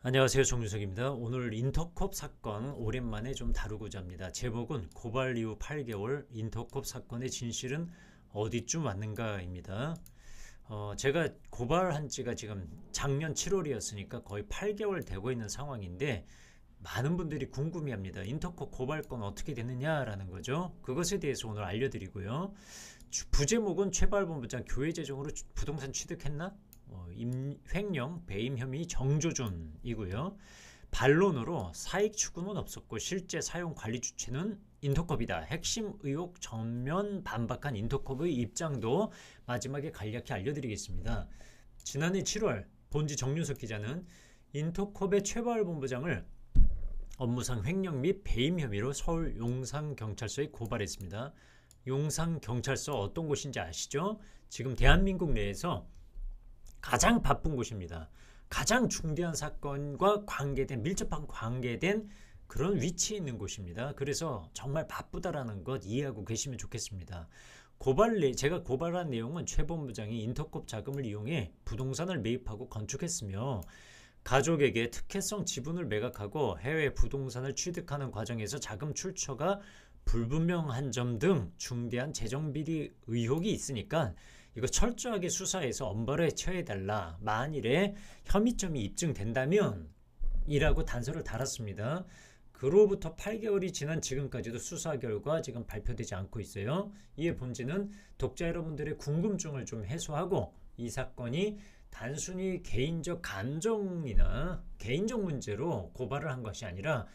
안녕하세요, 정유석입니다. 오늘 인터콥 사건 오랜만에 좀 다루고자 합니다. 제목은 고발 이후 8개월 인터콥 사건의 진실은 어디쯤 왔는가입니다. 제가 고발한 지가 지금 작년 7월이었으니까 거의 8개월 되고 있는 상황인데 많은 분들이 궁금해합니다. 인터콥 고발건 어떻게 됐느냐라는 거죠. 그것에 대해서 오늘 알려드리고요. 부제목은 최발본부장 교회 재정으로 부동산 취득했나? 횡령, 배임 혐의 정조준이고요. 반론으로 사익 추구는 없었고 실제 사용 관리 주체는 인터컵이다. 핵심 의혹 전면 반박한 인터컵의 입장도 마지막에 간략히 알려드리겠습니다. 지난해 7월 본지 정윤석 기자는 인터컵의 최바을 본부장을 업무상 횡령 및 배임 혐의로 서울 용산경찰서에 고발했습니다. 용산경찰서 어떤 곳인지 아시죠? 지금 대한민국 내에서 가장 바쁜 곳입니다. 가장 중대한 사건과 밀접한 관계된 그런 위치에 있는 곳입니다. 그래서 정말 바쁘다라는 것 이해하고 계시면 좋겠습니다. 제가 고발한 내용은 최 본부장이 인터콥 자금을 이용해 부동산을 매입하고 건축했으며 가족에게 특혜성 지분을 매각하고 해외 부동산을 취득하는 과정에서 자금 출처가 불분명한 점 등 중대한 재정비리 의혹이 있으니까 이거 철저하게 수사해서 엄벌에 처해달라. 만일에 혐의점이 입증된다면 이라고 단서를 달았습니다. 그로부터 8개월이 지난 지금까지도 수사 결과 지금 발표되지 않고 있어요. 이에 본질은 독자 여러분들의 궁금증을 좀 해소하고 이 사건이 단순히 개인적 감정이나 개인적 문제로 고발을 한 것이 아니라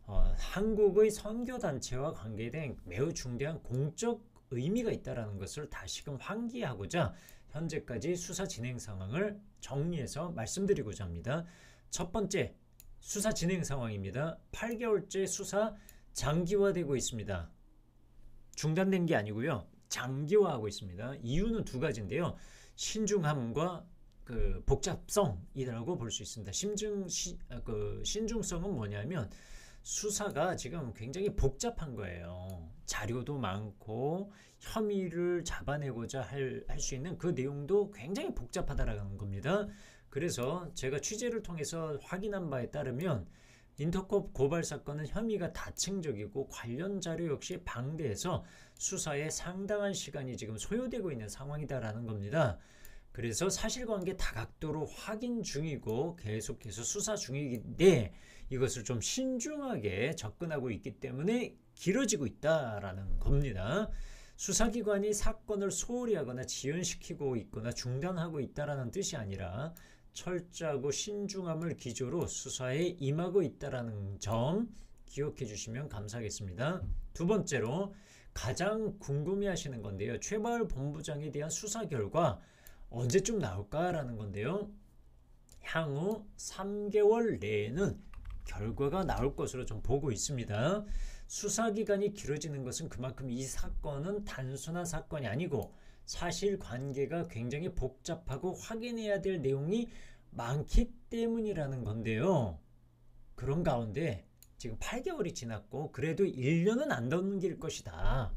한국의 선교단체와 관계된 매우 중대한 공적 의미가 있다는 것을 다시금 환기하고자 현재까지 수사 진행 상황을 정리해서 말씀드리고자 합니다. 첫 번째, 수사 진행 상황입니다. 8개월째 수사 장기화되고 있습니다. 중단된 게 아니고요. 장기화하고 있습니다. 이유는 두 가지인데요. 신중함과 복잡성이라고 볼 수 있습니다. 신중성은 뭐냐면 수사가 지금 굉장히 복잡한 거예요. 자료도 많고 혐의를 잡아내고자 할 수 있는 그 내용도 굉장히 복잡하다라는 겁니다. 그래서 제가 취재를 통해서 확인한 바에 따르면 인터콥 고발 사건은 혐의가 다층적이고 관련 자료 역시 방대해서 수사에 상당한 시간이 지금 소요되고 있는 상황이다라는 겁니다. 그래서 사실관계 다각도로 확인 중이고 계속해서 수사 중인데 이것을 좀 신중하게 접근하고 있기 때문에 길어지고 있다라는 겁니다. 수사기관이 사건을 소홀히 하거나 지연시키고 있거나 중단하고 있다라는 뜻이 아니라 철저하고 신중함을 기조로 수사에 임하고 있다라는 점 기억해 주시면 감사하겠습니다. 두 번째로 가장 궁금해하시는 건데요. 최바을 본부장에 대한 수사 결과 언제쯤 나올까라는 건데요. 향후 3개월 내에는 결과가 나올 것으로 좀 보고 있습니다. 수사기간이 길어지는 것은 그만큼 이 사건은 단순한 사건이 아니고 사실관계가 굉장히 복잡하고 확인해야 될 내용이 많기 때문이라는 건데요. 그런 가운데 지금 8개월이 지났고 그래도 1년은 안 넘길 것이다.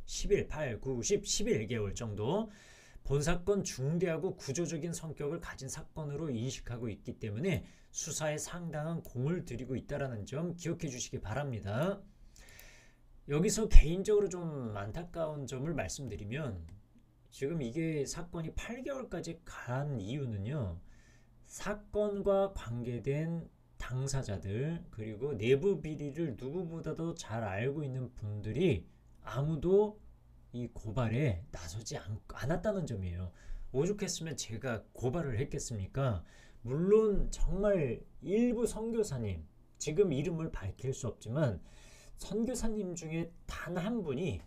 10일, 8, 9, 10, 11개월 정도 본사건 중대하고 구조적인 성격을 가진 사건으로 인식하고 있기 때문에 수사에 상당한 공을 들이고 있다는 점 기억해 주시기 바랍니다. 여기서 개인적으로 좀 안타까운 점을 말씀드리면 지금 이게 사건이 8개월까지 간 이유는요. 사건과 관계된 당사자들 그리고 내부 비리를 누구보다도 잘 알고 있는 분들이 아무도 이 고발에 나서지 않았다는 점이에요. 오죽했으면 제가 고발을 했겠습니까? 물론 정말 일부 선교사님, 지금 이름을 밝힐 수 없지만 선교사님 중에 단 한 분이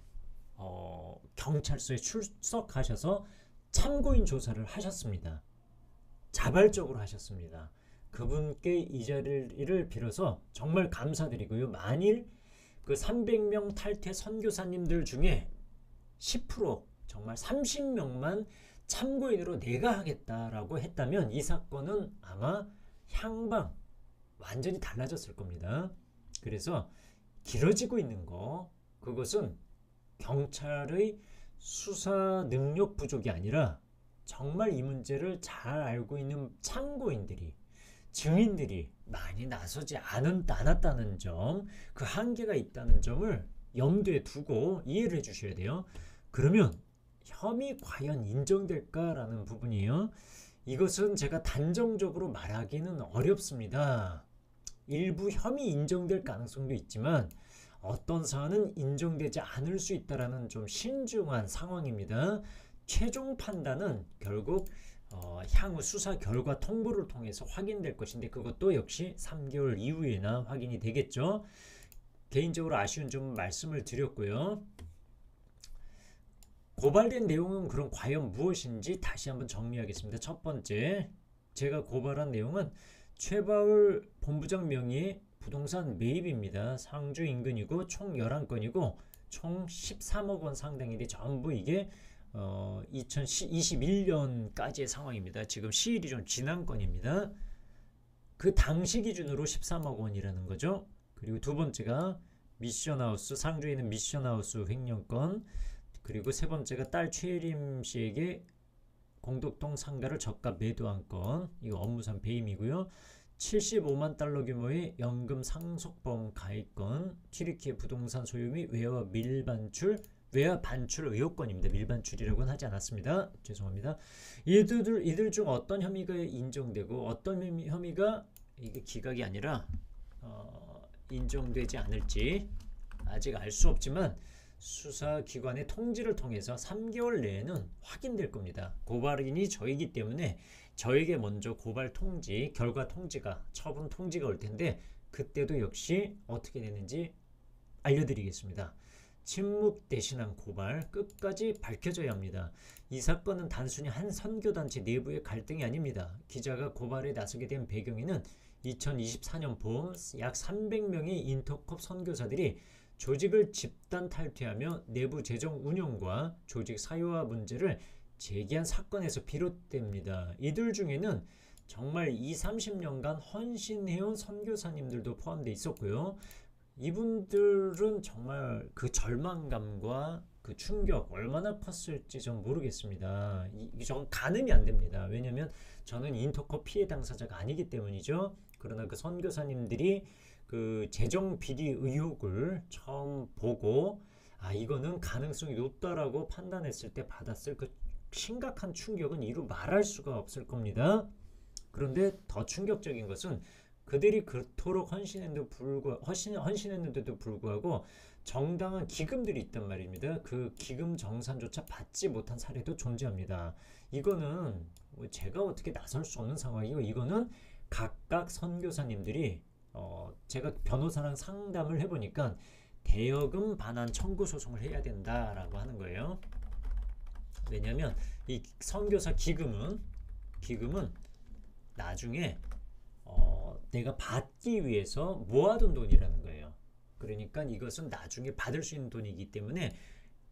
경찰서에 출석하셔서 참고인 조사를 하셨습니다. 자발적으로 하셨습니다. 그분께 이 자리를 빌어서 정말 감사드리고요. 만일 그 300명 탈퇴 선교사님들 중에 10% 정말 30명만 참고인으로 내가 하겠다라고 했다면 이 사건은 아마 향방 완전히 달라졌을 겁니다. 그래서 길어지고 있는 거 그것은 경찰의 수사 능력 부족이 아니라 정말 이 문제를 잘 알고 있는 참고인들이 증인들이 많이 나서지 않았다는 점, 그 한계가 있다는 점을 염두에 두고 이해를 해주셔야 돼요. 그러면 혐의 과연 인정될까라는 부분이에요. 이것은 제가 단정적으로 말하기는 어렵습니다. 일부 혐의 인정될 가능성도 있지만 어떤 사안은 인정되지 않을 수 있다라는 좀 신중한 상황입니다. 최종 판단은 결국 향후 수사 결과 통보를 통해서 확인될 것인데 그것도 역시 3개월 이후에나 확인이 되겠죠. 개인적으로 아쉬운 점 말씀을 드렸고요. 고발된 내용은 그럼 과연 무엇인지 다시 한번 정리하겠습니다. 첫 번째, 제가 고발한 내용은 최바울 본부장 명의의 부동산 매입입니다. 상주 인근이고 총 11건이고 총 13억 원 상당인데 전부 이게 2021년까지의 상황입니다. 지금 시일이 좀 지난 건입니다. 그 당시 기준으로 13억 원이라는 거죠. 그리고 두 번째가 미션하우스, 상주에 있는 미션하우스 횡령건, 그리고 세 번째가 딸 최예림 씨에게 공덕동 상가를 저가 매도한 건, 이거 업무상 배임이고요. 75만 달러 규모의 연금 상속보험 가입건, 튀르키예 부동산 소유 및 외화 반출 의혹건입니다. 밀반출이라고는 하지 않았습니다. 죄송합니다. 이들 중 어떤 혐의가 인정되고 어떤 혐의가 이게 기각이 아니라 인정되지 않을지 아직 알 수 없지만 수사기관의 통지를 통해서 3개월 내에는 확인될 겁니다. 고발인이 저이기 때문에 저에게 먼저 고발 통지, 결과 통지가, 처분 통지가 올 텐데 그때도 역시 어떻게 되는지 알려드리겠습니다. 침묵 대신한 고발 끝까지 밝혀져야 합니다. 이 사건은 단순히 한 선교단체 내부의 갈등이 아닙니다. 기자가 고발에 나서게 된 배경에는 2024년 봄 약 300명의 인터콥 선교사들이 조직을 집단 탈퇴하며 내부 재정 운영과 조직 사유화 문제를 제기한 사건에서 비롯됩니다. 이들 중에는 정말 20-30년간 헌신해온 선교사님들도 포함되어 있었고요. 이분들은 정말 그 절망감과 그 충격 얼마나 컸을지 전 모르겠습니다. 이게 전 가늠이 안 됩니다. 왜냐하면 저는 인터컵 피해 당사자가 아니기 때문이죠. 그러나 그 선교사님들이 그 재정 비리 의혹을 처음 보고 이거는 가능성이 높다라고 판단했을 때 받았을 그 심각한 충격은 이루 말할 수가 없을 겁니다. 그런데 더 충격적인 것은 그들이 그토록 헌신했는데도 불구하고 정당한 기금들이 있단 말입니다. 그 기금 정산조차 받지 못한 사례도 존재합니다. 이거는 제가 어떻게 나설 수 없는 상황이고, 이거는 각각 선교사님들이 제가 변호사랑 상담을 해보니까 대여금 반환 청구 소송을 해야 된다라고 하는 거예요. 왜냐하면 이 선교사 기금은 나중에 내가 받기 위해서 모아둔 돈이라는 거예요. 그러니까 이것은 나중에 받을 수 있는 돈이기 때문에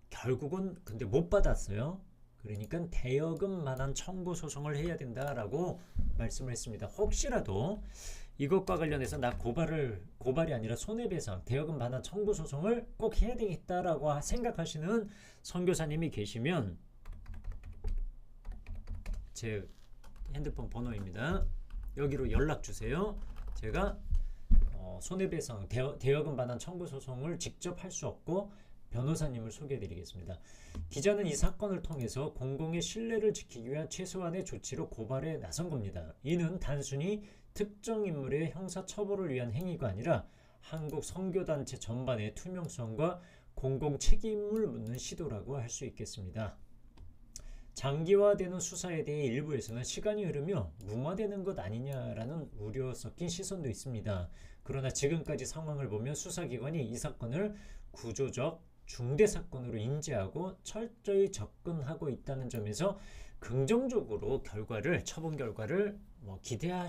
결국은 근데 못 받았어요. 그러니까 대여금 반환 청구 소송을 해야 된다라고 말씀을 했습니다. 혹시라도 이것과 관련해서 나 고발이 아니라 손해배상, 대여금 반환 청구 소송을 꼭 해야 되겠다라고 생각하시는 선교사님이 계시면 제 핸드폰 번호입니다. 여기로 연락 주세요. 제가 손해배상, 대여금 반환 청구 소송을 직접 할 수 없고 변호사님을 소개해 드리겠습니다. 기자는 이 사건을 통해서 공공의 신뢰를 지키기 위한 최소한의 조치로 고발에 나선 겁니다. 이는 단순히 특정 인물의 형사처벌을 위한 행위가 아니라 한국 선교단체 전반의 투명성과 공공 책임을 묻는 시도라고 할 수 있겠습니다. 장기화되는 수사에 대해 일부에서는 시간이 흐르며 무마되는 것 아니냐라는 우려 섞인 시선도 있습니다. 그러나 지금까지 상황을 보면 수사기관이 이 사건을 구조적 중대사건으로 인지하고 철저히 접근하고 있다는 점에서 긍정적으로 처분 결과를 기대할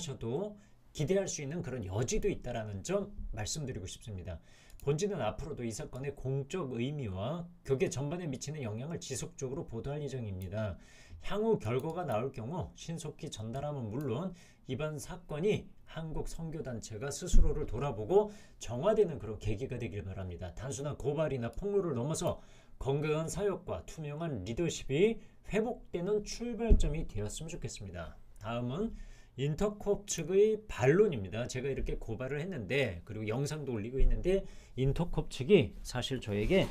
수 있는 그런 여지도 있다는 점 말씀드리고 싶습니다. 본지는 앞으로도 이 사건의 공적 의미와 교계 전반에 미치는 영향을 지속적으로 보도할 예정입니다. 향후 결과가 나올 경우 신속히 전달함은 물론 이번 사건이 한국 선교단체가 스스로를 돌아보고 정화되는 그런 계기가 되길 바랍니다. 단순한 고발이나 폭로를 넘어서 건강한 사역과 투명한 리더십이 회복되는 출발점이 되었으면 좋겠습니다. 다음은 인터콥 측의 반론입니다. 제가 이렇게 고발을 했는데, 그리고 영상도 올리고 있는데, 인터콥 측이 사실 저에게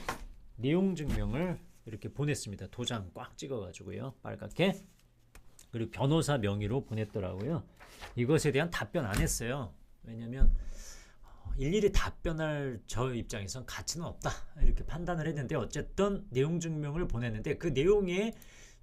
내용 증명을 이렇게 보냈습니다. 도장 꽉 찍어가지고요, 빨갛게. 그리고 변호사 명의로 보냈더라고요. 이것에 대한 답변 안 했어요. 왜냐면 일일이 답변할 저 입장에선 가치는 없다, 이렇게 판단을 했는데, 어쨌든 내용 증명을 보냈는데, 그 내용에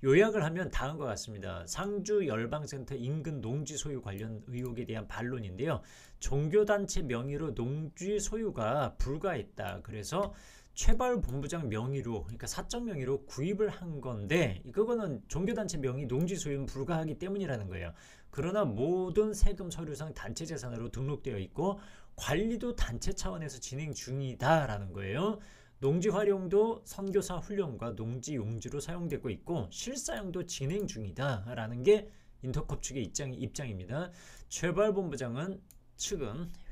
요약을 하면 다음과 같습니다. 상주 열방센터 인근 농지 소유 관련 의혹에 대한 반론인데요. 종교단체 명의로 농지 소유가 불가했다. 그래서 최발 본부장 명의로, 그러니까 사적 명의로 구입을 한 건데, 그거는 종교단체 명의 농지 소유는 불가하기 때문이라는 거예요. 그러나 모든 세금 서류상 단체 재산으로 등록되어 있고 관리도 단체 차원에서 진행 중이다라는 거예요. 농지 활용도 선교사 훈련과 농지 용지로 사용되고 있고 실사용도 진행 중이다라는 게 인터콥 측의 입장입니다. 최발 본부장은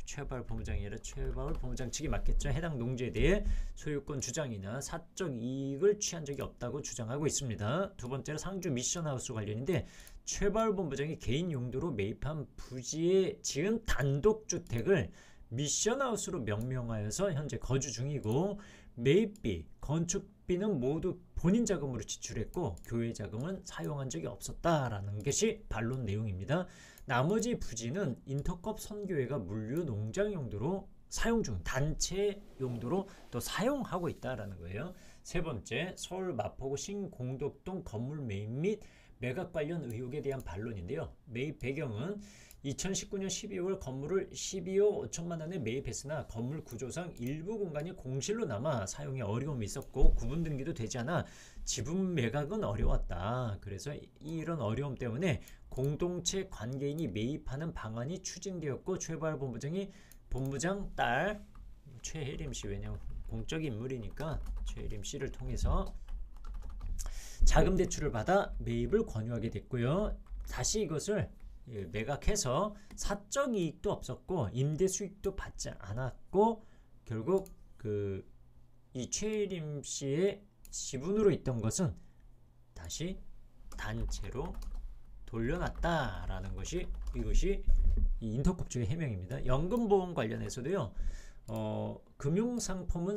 최발 본부장이 아니라 최발 본부장 측이 맞겠죠. 해당 농지에 대해 소유권 주장이나 사적 이익을 취한 적이 없다고 주장하고 있습니다. 두 번째로 상주 미션하우스 관련인데, 최발 본부장이 개인 용도로 매입한 부지에 지은 단독주택을 미션하우스로 명명하여서 현재 거주 중이고, 매입비, 건축비는 모두 본인 자금으로 지출했고 교회 자금은 사용한 적이 없었다라는 것이 반론 내용입니다. 나머지 부지는 인터콥 선교회가 물류 농장 용도로 사용 중, 단체 용도로 또 사용하고 있다라는 거예요. 세 번째, 서울 마포구 신공덕동 건물 매입 및 매각 관련 의혹에 대한 반론인데요. 매입 배경은 2019년 12월 건물을 12억 5천만 원에 매입했으나 건물 구조상 일부 공간이 공실로 남아 사용에 어려움이 있었고 구분 등기도 되지 않아 지분 매각은 어려웠다. 그래서 이런 어려움 때문에 공동체 관계인이 매입하는 방안이 추진되었고, 최발 본부장 딸 최혜림 씨, 왜냐면 공적 인물이니까 최혜림 씨를 통해서 자금 대출을 받아 매입을 권유하게 됐고요. 다시 이것을 매각해서 사적 이익도 없었고 임대 수익도 받지 않았고, 결국 이 최혜림 씨의 지분으로 있던 것은 다시 단체로 돌려놨다라는 것이, 이것이 이 인터콥 측의 해명입니다. 연금보험 관련해서도요, 금융상품은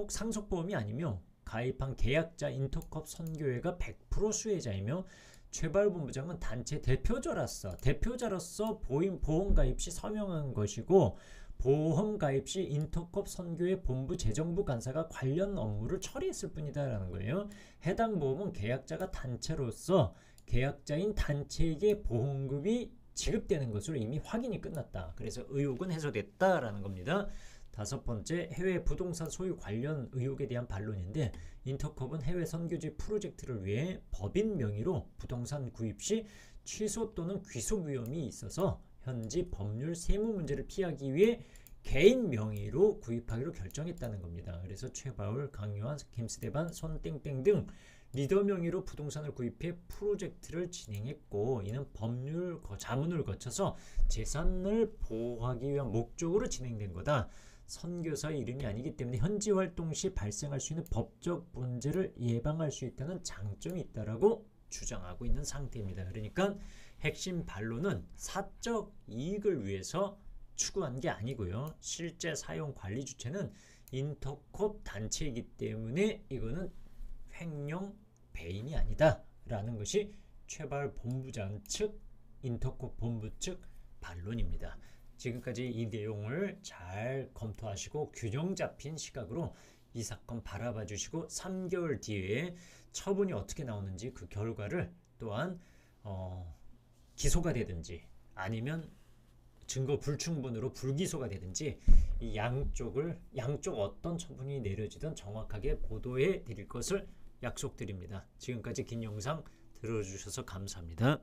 상속보험이 아니며 가입한 계약자 인터콥 선교회가 100% 수혜자이며, 최발 본부장은 단체 대표자로서 보험 가입 시 서명한 것이고, 보험 가입 시 인터콥 선교회 본부 재정부 간사가 관련 업무를 처리했을 뿐이다라는 거예요. 해당 보험은 계약자가 단체로서 계약자인 단체에게 보험금이 지급되는 것으로 이미 확인이 끝났다. 그래서 의혹은 해소됐다라는 겁니다. 다섯 번째, 해외 부동산 소유 관련 의혹에 대한 반론인데, 인터콥은 해외 선교지 프로젝트를 위해 법인 명의로 부동산 구입 시 취소 또는 귀속 위험이 있어서 현지 법률 세무 문제를 피하기 위해 개인 명의로 구입하기로 결정했다는 겁니다. 그래서 최바울, 강요한, 김스테반, 손땡땡 등 리더 명의로 부동산을 구입해 프로젝트를 진행했고, 이는 법률 자문을 거쳐서 재산을 보호하기 위한 목적으로 진행된 거다. 선교사의 이름이 아니기 때문에 현지 활동 시 발생할 수 있는 법적 문제를 예방할 수 있다는 장점이 있다라고 주장하고 있는 상태입니다. 그러니까 핵심 반론은 사적 이익을 위해서 추구한 게 아니고요. 실제 사용 관리 주체는 인터콥 단체이기 때문에 이거는 횡령 배임이 아니다 라는 것이 최발 본부장 측, 인터콥 본부 측 반론입니다. 지금까지 이 내용을 잘 검토하시고 균형 잡힌 시각으로 이 사건 바라봐 주시고 3개월 뒤에 처분이 어떻게 나오는지 그 결과를 또한 기소가 되든지 아니면 증거 불충분으로 불기소가 되든지 이 양쪽 어떤 처분이 내려지든 정확하게 보도해 드릴 것을 약속드립니다. 지금까지 긴 영상 들어주셔서 감사합니다.